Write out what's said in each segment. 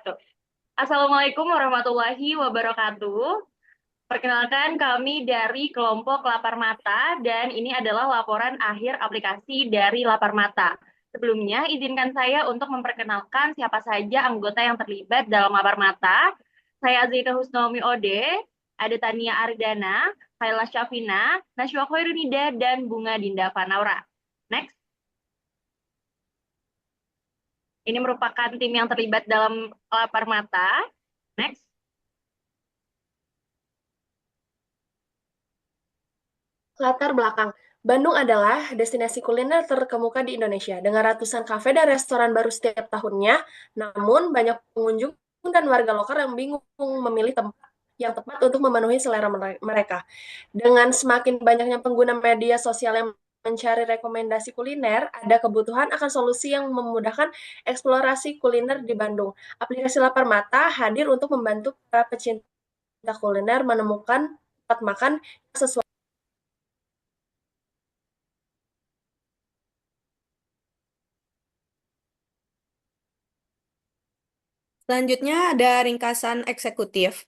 wabarakatuh. Assalamualaikum warahmatullahi wabarakatuh. Perkenalkan kami dari kelompok Lapar Mata dan ini adalah laporan akhir aplikasi dari Lapar Mata. Sebelumnya, izinkan saya untuk memperkenalkan siapa saja anggota yang terlibat dalam Lapar Mata. Saya Zaita Husnaomi Ode, ada Tania Ardana, Khaila Syafina, Nashwa Khairunida, dan Bunga Dinda Fanaura. Next. Ini merupakan tim yang terlibat dalam Lapar Mata. Next. Latar belakang. Bandung adalah destinasi kuliner terkemuka di Indonesia dengan ratusan kafe dan restoran baru setiap tahunnya. Namun, banyak pengunjung dan warga lokal yang bingung memilih tempat yang tepat untuk memenuhi selera mereka. Dengan semakin banyaknya pengguna media sosial yang mencari rekomendasi kuliner, ada kebutuhan akan solusi yang memudahkan eksplorasi kuliner di Bandung. Aplikasi Lapar Mata hadir untuk membantu para pecinta kuliner menemukan tempat makan yang sesuai. Selanjutnya ada ringkasan eksekutif.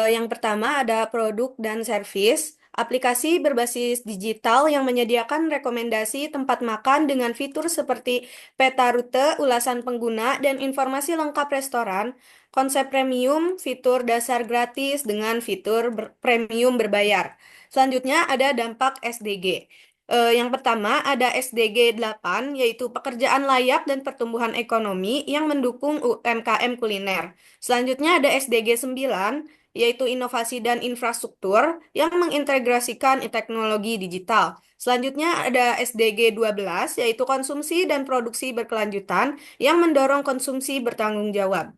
Yang pertama ada produk dan servis. Aplikasi berbasis digital yang menyediakan rekomendasi tempat makan dengan fitur seperti peta rute, ulasan pengguna, dan informasi lengkap restoran. Konsep premium, fitur dasar gratis dengan fitur premium berbayar. Selanjutnya ada dampak SDG. Yang pertama ada SDG 8, yaitu pekerjaan layak dan pertumbuhan ekonomi yang mendukung UMKM kuliner. Selanjutnya ada SDG 9, yaitu inovasi dan infrastruktur yang mengintegrasikan teknologi digital. Selanjutnya ada SDG 12, yaitu konsumsi dan produksi berkelanjutan yang mendorong konsumsi bertanggung jawab.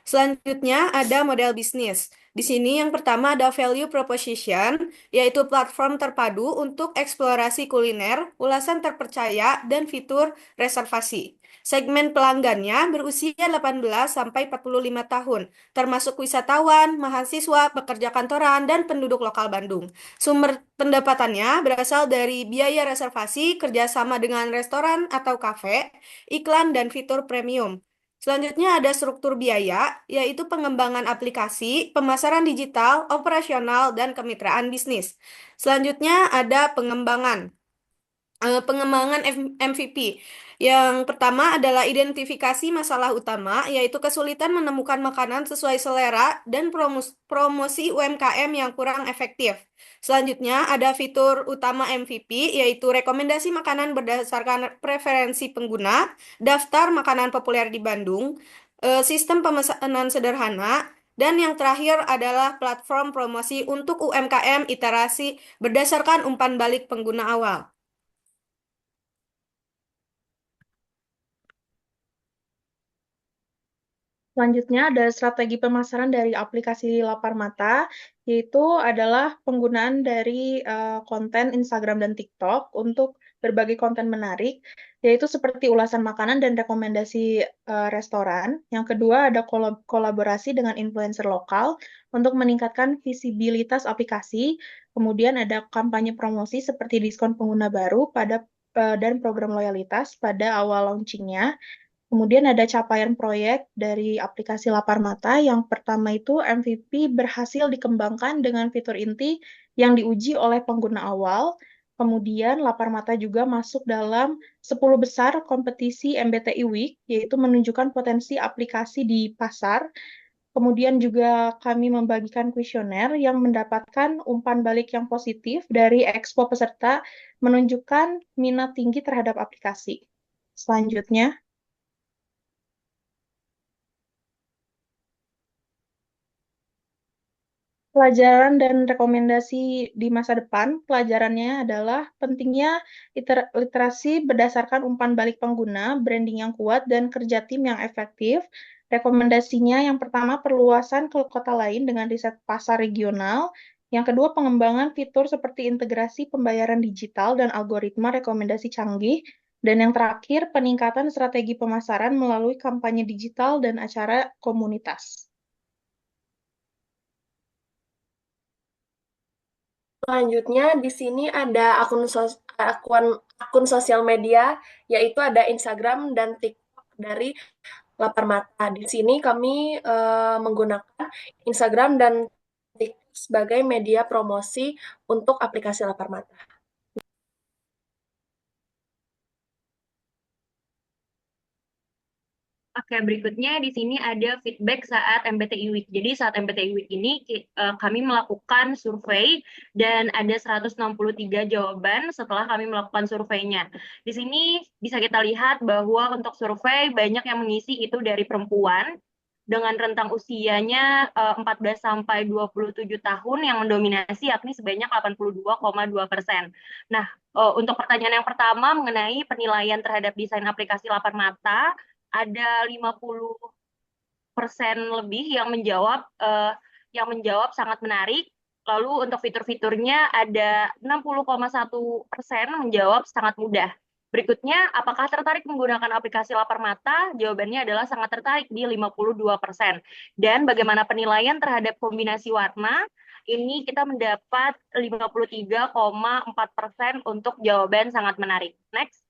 Selanjutnya ada model bisnis. Di sini yang pertama ada value proposition, yaitu platform terpadu untuk eksplorasi kuliner, ulasan terpercaya, dan fitur reservasi. Segmen pelanggannya berusia 18 sampai 45 tahun, termasuk wisatawan, mahasiswa, pekerja kantoran, dan penduduk lokal Bandung. Sumber pendapatannya berasal dari biaya reservasi, kerjasama dengan restoran atau kafe, iklan, dan fitur premium. Selanjutnya ada struktur biaya, yaitu pengembangan aplikasi, pemasaran digital, operasional, dan kemitraan bisnis. Selanjutnya ada pengembangan MVP. Yang pertama adalah identifikasi masalah utama, yaitu kesulitan menemukan makanan sesuai selera dan promosi UMKM yang kurang efektif. Selanjutnya ada fitur utama MVP, yaitu rekomendasi makanan berdasarkan preferensi pengguna, daftar makanan populer di Bandung, sistem pemesanan sederhana, dan yang terakhir adalah platform promosi untuk UMKM iterasi berdasarkan umpan balik pengguna awal. Selanjutnya ada strategi pemasaran dari aplikasi Lapar Mata, yaitu adalah penggunaan dari konten Instagram dan TikTok untuk berbagai konten menarik, yaitu seperti ulasan makanan dan rekomendasi restoran. Yang kedua ada kolaborasi dengan influencer lokal untuk meningkatkan visibilitas aplikasi. Kemudian ada kampanye promosi seperti diskon pengguna baru dan program loyalitas pada awal launchingnya. Kemudian ada capaian proyek dari aplikasi Lapar Mata. Yang pertama itu MVP berhasil dikembangkan dengan fitur inti yang diuji oleh pengguna awal. Kemudian Lapar Mata juga masuk dalam 10 besar kompetisi MBTI Week, yaitu menunjukkan potensi aplikasi di pasar. Kemudian juga kami membagikan kuesioner yang mendapatkan umpan balik yang positif dari expo peserta, menunjukkan minat tinggi terhadap aplikasi. Selanjutnya, pelajaran dan rekomendasi di masa depan, pelajarannya adalah pentingnya literasi berdasarkan umpan balik pengguna, branding yang kuat, dan kerja tim yang efektif. Rekomendasinya yang pertama perluasan ke kota lain dengan riset pasar regional. Yang kedua pengembangan fitur seperti integrasi pembayaran digital dan algoritma rekomendasi canggih. Dan yang terakhir peningkatan strategi pemasaran melalui kampanye digital dan acara komunitas. Selanjutnya di sini ada akun sosial media, yaitu ada Instagram dan TikTok dari Lapar Mata. Di sini kami menggunakan Instagram dan TikTok sebagai media promosi untuk aplikasi Lapar Mata. Oke, berikutnya di sini ada feedback saat MBTI Week. Jadi saat MBTI Week ini kami melakukan survei dan ada 163 jawaban setelah kami melakukan surveinya. Di sini bisa kita lihat bahwa untuk survei banyak yang mengisi itu dari perempuan dengan rentang usianya 14 sampai 27 tahun yang mendominasi yakni sebanyak 82,2%. Nah, untuk pertanyaan yang pertama mengenai penilaian terhadap desain aplikasi Lapar Mata, ada 50% lebih yang menjawab sangat menarik. Lalu untuk fitur-fiturnya ada 60,1% menjawab sangat mudah. Berikutnya, apakah tertarik menggunakan aplikasi Lapar Mata? Jawabannya adalah sangat tertarik di 52%. Dan bagaimana penilaian terhadap kombinasi warna? Ini kita mendapat 53,4% untuk jawaban sangat menarik. Next.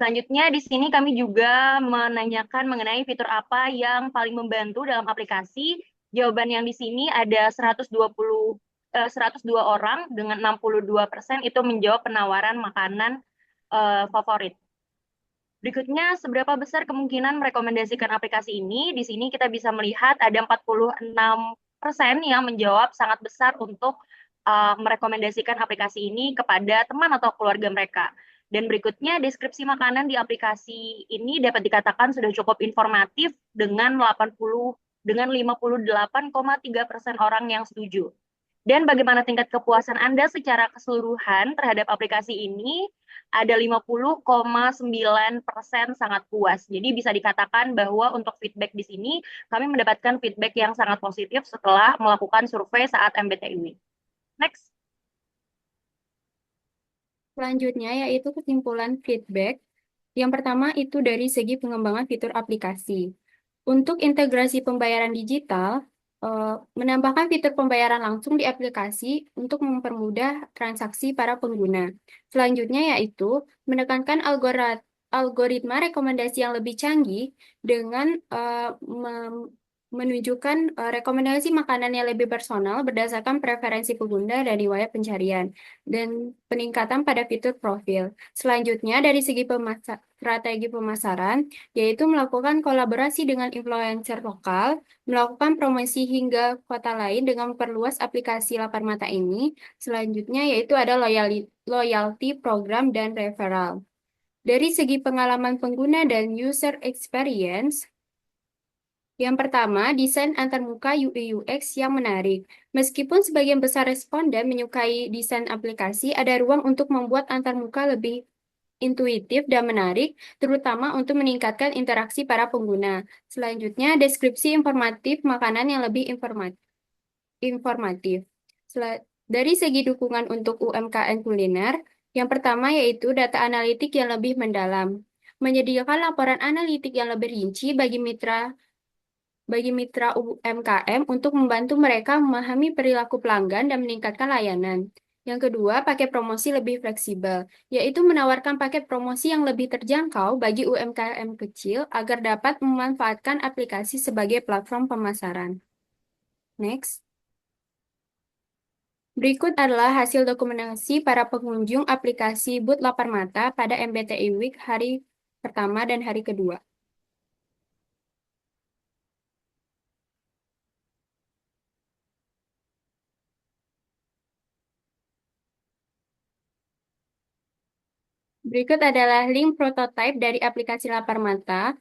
Selanjutnya, di sini kami juga menanyakan mengenai fitur apa yang paling membantu dalam aplikasi. Jawaban yang di sini ada 102 orang dengan 62% itu menjawab penawaran makanan favorit. Berikutnya, seberapa besar kemungkinan merekomendasikan aplikasi ini? Di sini kita bisa melihat ada 46% yang menjawab sangat besar untuk merekomendasikan aplikasi ini kepada teman atau keluarga mereka. Dan berikutnya, deskripsi makanan di aplikasi ini dapat dikatakan sudah cukup informatif dengan 58,3% orang yang setuju. Dan bagaimana tingkat kepuasan Anda secara keseluruhan terhadap aplikasi ini? Ada 50,9% sangat puas. Jadi bisa dikatakan bahwa untuk feedback di sini, kami mendapatkan feedback yang sangat positif setelah melakukan survei saat MBTI Week. Next. Selanjutnya yaitu kesimpulan feedback. Yang pertama itu dari segi pengembangan fitur aplikasi. Untuk integrasi pembayaran digital, menambahkan fitur pembayaran langsung di aplikasi untuk mempermudah transaksi para pengguna. Selanjutnya yaitu menekankan algoritma rekomendasi yang lebih canggih dengan menunjukkan rekomendasi makanan yang lebih personal berdasarkan preferensi pengguna dan riwayat pencarian dan peningkatan pada fitur profil. Selanjutnya dari segi strategi pemasaran, yaitu melakukan kolaborasi dengan influencer lokal, melakukan promosi hingga kota lain dengan memperluas aplikasi Lapar Mata ini. Selanjutnya yaitu ada loyalty program dan referral. Dari segi pengalaman pengguna dan user experience, yang pertama, desain antarmuka UI UX yang menarik. Meskipun sebagian besar responden menyukai desain aplikasi, ada ruang untuk membuat antarmuka lebih intuitif dan menarik, terutama untuk meningkatkan interaksi para pengguna. Selanjutnya, deskripsi informatif makanan yang lebih informatif. Dari segi dukungan untuk UMKM kuliner, yang pertama yaitu data analitik yang lebih mendalam. Menyediakan laporan analitik yang lebih rinci bagi mitra UMKM untuk membantu mereka memahami perilaku pelanggan dan meningkatkan layanan. Yang kedua, pakai promosi lebih fleksibel, yaitu menawarkan paket promosi yang lebih terjangkau bagi UMKM kecil agar dapat memanfaatkan aplikasi sebagai platform pemasaran. Next. Berikut adalah hasil dokumentasi para pengunjung aplikasi Booth Lapar Mata pada MBTI Week hari pertama dan hari kedua. Berikut adalah link prototipe dari aplikasi Lapar Mata.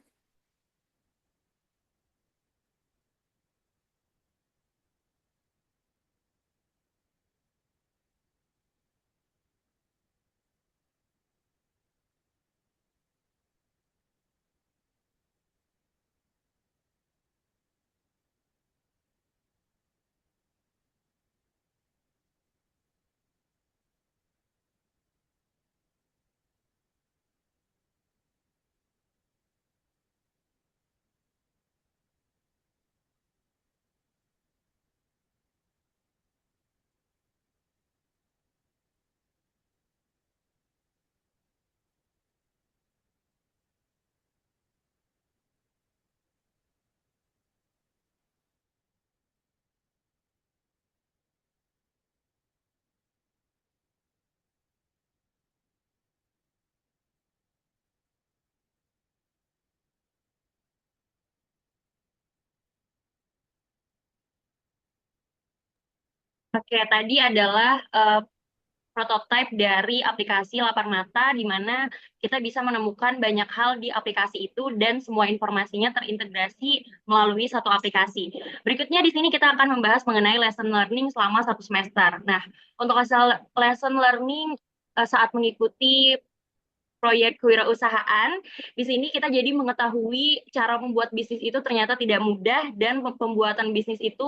Oke, tadi adalah prototipe dari aplikasi Lapar Mata, di mana kita bisa menemukan banyak hal di aplikasi itu dan semua informasinya terintegrasi melalui satu aplikasi. Berikutnya di sini kita akan membahas mengenai lesson learning selama 1 semester. Nah, untuk hasil lesson learning saat mengikuti proyek kewirausahaan, di sini kita jadi mengetahui cara membuat bisnis itu ternyata tidak mudah dan pembuatan bisnis itu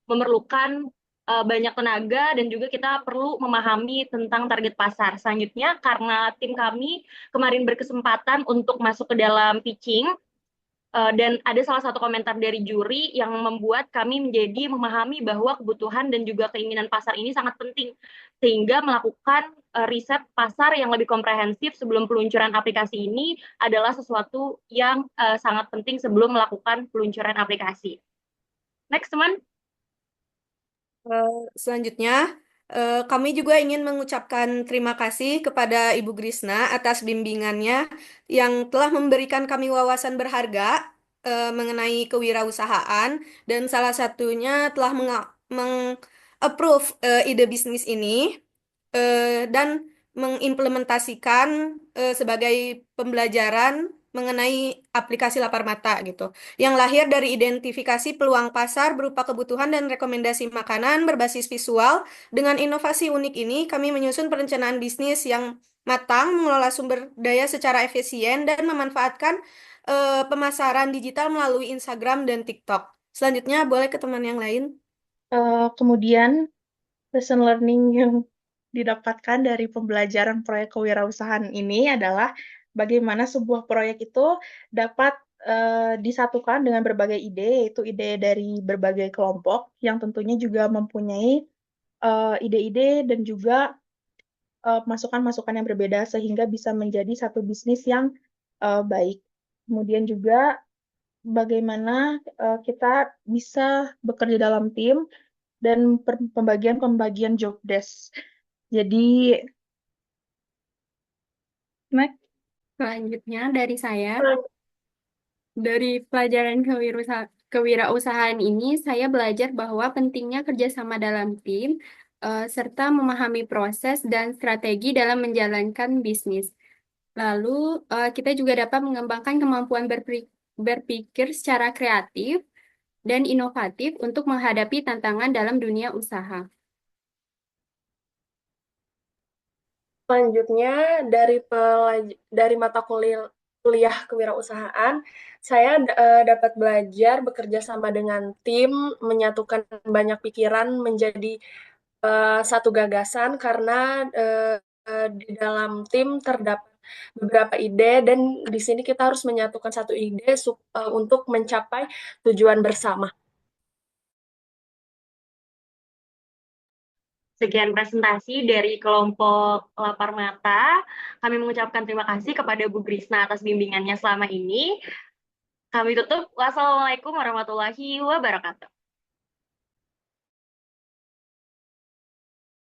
memerlukan banyak tenaga dan juga kita perlu memahami tentang target pasar. Selanjutnya, karena tim kami kemarin berkesempatan untuk masuk ke dalam pitching, dan ada salah satu komentar dari juri yang membuat kami menjadi memahami bahwa kebutuhan dan juga keinginan pasar ini sangat penting, sehingga melakukan riset pasar yang lebih komprehensif sebelum peluncuran aplikasi ini adalah sesuatu yang sangat penting sebelum melakukan peluncuran aplikasi. Next, teman. Selanjutnya, kami juga ingin mengucapkan terima kasih kepada Ibu Grisna atas bimbingannya yang telah memberikan kami wawasan berharga mengenai kewirausahaan dan salah satunya telah meng-approve ide bisnis ini dan mengimplementasikan sebagai pembelajaran mengenai aplikasi Lapar Mata gitu, yang lahir dari identifikasi peluang pasar berupa kebutuhan dan rekomendasi makanan berbasis visual. Dengan inovasi unik ini, kami menyusun perencanaan bisnis yang matang, mengelola sumber daya secara efisien, dan memanfaatkan pemasaran digital melalui Instagram dan TikTok. Selanjutnya, boleh ke teman yang lain. Kemudian lesson learning yang didapatkan dari pembelajaran proyek kewirausahaan ini adalah bagaimana sebuah proyek itu dapat disatukan dengan berbagai ide, yaitu ide dari berbagai kelompok yang tentunya juga mempunyai ide-ide dan juga masukan-masukan yang berbeda sehingga bisa menjadi satu bisnis yang baik. Kemudian juga bagaimana kita bisa bekerja dalam tim dan pembagian job desk. Jadi, next. Selanjutnya dari saya, dari pelajaran kewirausahaan ini, saya belajar bahwa pentingnya kerjasama dalam tim, serta memahami proses dan strategi dalam menjalankan bisnis. Lalu, kita juga dapat mengembangkan kemampuan berpikir secara kreatif dan inovatif untuk menghadapi tantangan dalam dunia usaha. Selanjutnya dari mata kuliah kewirausahaan, saya dapat belajar bekerja sama dengan tim, menyatukan banyak pikiran menjadi satu gagasan karena di dalam tim terdapat beberapa ide dan di sini kita harus menyatukan satu ide untuk mencapai tujuan bersama. Sekian presentasi dari kelompok Lapar Mata. Kami mengucapkan terima kasih kepada Bu Grisna atas bimbingannya selama ini. Kami tutup. Wassalamualaikum warahmatullahi wabarakatuh.